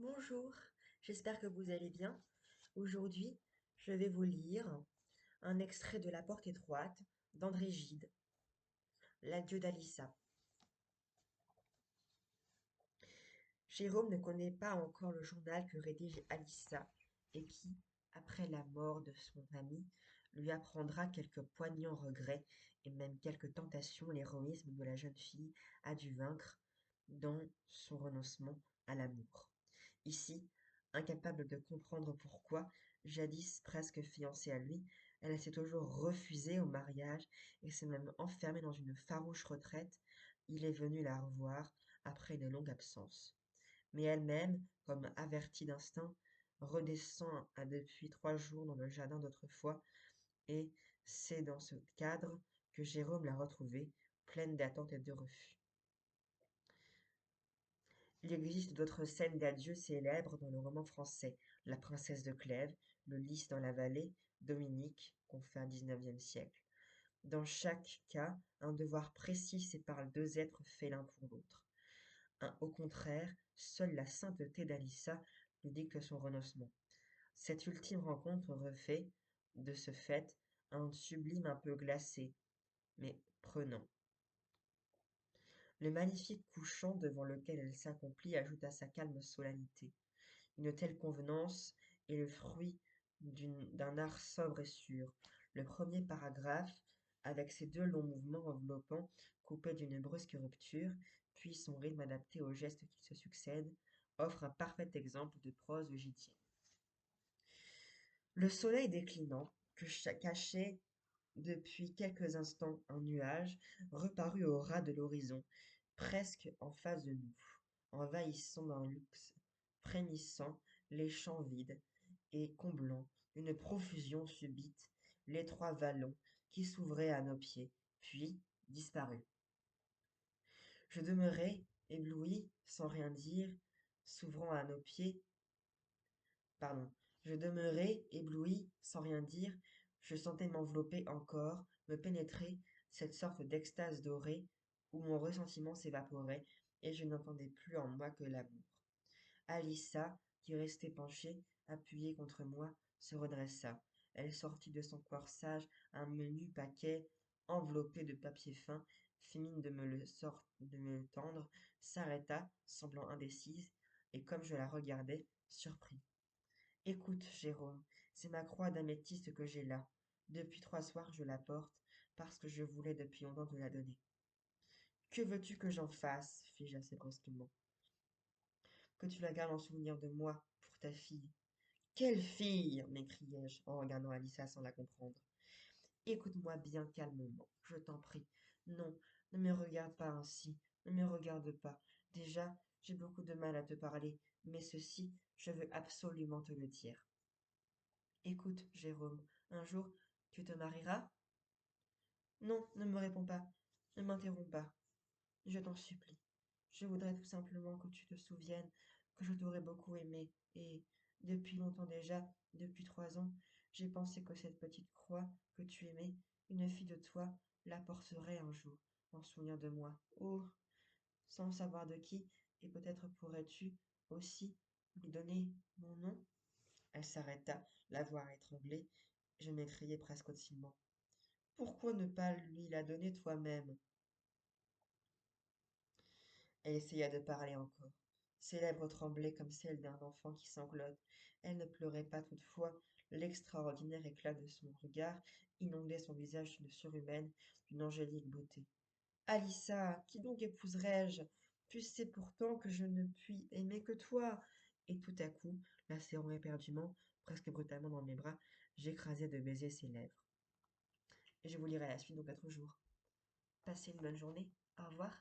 Bonjour, j'espère que vous allez bien. Aujourd'hui, je vais vous lire un extrait de La Porte étroite d'André Gide, L'adieu d'Alissa. Jérôme ne connaît pas encore le journal que rédige Alissa et qui, après la mort de son ami, lui apprendra quelques poignants regrets et même quelques tentations l'héroïsme de la jeune fille a dû vaincre dans son renoncement à l'amour. Ici, incapable de comprendre pourquoi, jadis presque fiancée à lui, elle s'est toujours refusée au mariage et s'est même enfermée dans une farouche retraite. Il est venu la revoir après une longue absence. Mais elle-même, comme avertie d'instinct, redescend à depuis 3 jours dans le jardin d'autrefois, et c'est dans ce cadre que Jérôme l'a retrouvée, pleine d'attentes et de refus. Il existe d'autres scènes d'adieu célèbres dans le roman français: La princesse de Clèves, Le lys dans la vallée, Dominique, qu'on fait au XIXe siècle. Dans chaque cas, un devoir précis sépare deux êtres faits l'un pour l'autre. Au contraire, seule la sainteté d'Alissa lui dicte son renoncement. Cette ultime rencontre refait, de ce fait, un sublime un peu glacé, mais prenant. Le magnifique couchant devant lequel elle s'accomplit ajoute à sa calme solennité. Une telle convenance est le fruit d'un art sobre et sûr. Le premier paragraphe, avec ses deux longs mouvements enveloppants, coupés d'une brusque rupture, puis son rythme adapté aux gestes qui se succèdent, offre un parfait exemple de prose gitienne. Le soleil déclinant, que cachait depuis quelques instants un nuage, reparut au ras de l'horizon, presque en face de nous, envahissant d'un luxe frémissant les champs vides et comblant d'une profusion subite l'étroit vallon qui s'ouvrait à nos pieds, puis disparut. Je demeurai ébloui, sans rien dire, s'ouvrant à nos pieds, pardon, je demeurai ébloui, sans rien dire, je sentais m'envelopper encore, me pénétrer, cette sorte d'extase dorée, où mon ressentiment s'évaporait, et je n'entendais plus en moi que l'amour. Alissa, qui restait penchée, appuyée contre moi, se redressa. Elle sortit de son corsage un menu paquet enveloppé de papier fin, fit mine de me le tendre, s'arrêta, semblant indécise, et comme je la regardais, surpris. Écoute, Jérôme, c'est ma croix d'améthyste que j'ai là. Depuis 3 soirs, je la porte, parce que je voulais depuis longtemps te la donner. Que veux-tu que j'en fasse? Fis-je assez brusquement. Que tu la gardes en souvenir de moi, pour ta fille. Quelle fille? M'écriai-je, en regardant Alissa sans la comprendre. Écoute-moi bien calmement, je t'en prie. Non, ne me regarde pas ainsi, ne me regarde pas. Déjà, j'ai beaucoup de mal à te parler, mais ceci, je veux absolument te le dire. Écoute, Jérôme, un jour, tu te marieras? Non, ne me réponds pas, ne m'interromps pas, je t'en supplie. Je voudrais tout simplement que tu te souviennes que je t'aurais beaucoup aimé, et, depuis longtemps déjà, depuis 3 ans, j'ai pensé que cette petite croix que tu aimais, une fille de toi, la porterait un jour, en souvenir de moi. Oh, sans savoir de qui, et peut-être pourrais-tu aussi lui donner mon nom? Elle s'arrêta, la voix étranglée. Je m'écriai presque auditement. Pourquoi ne pas lui la donner toi-même? Elle essaya de parler encore. Ses lèvres tremblaient comme celles d'un enfant qui sanglote. Elle ne pleurait pas toutefois. L'extraordinaire éclat de son regard inondait son visage d'une surhumaine, d'une angélique beauté. Alissa, qui donc épouserais-je? Tu sais pourtant que je ne puis aimer que toi. Et tout à coup, la serrant éperdument, presque brutalement dans mes bras, j'écrasai de baisers ses lèvres. Et je vous lirai la suite dans 4 jours. Passez une bonne journée. Au revoir.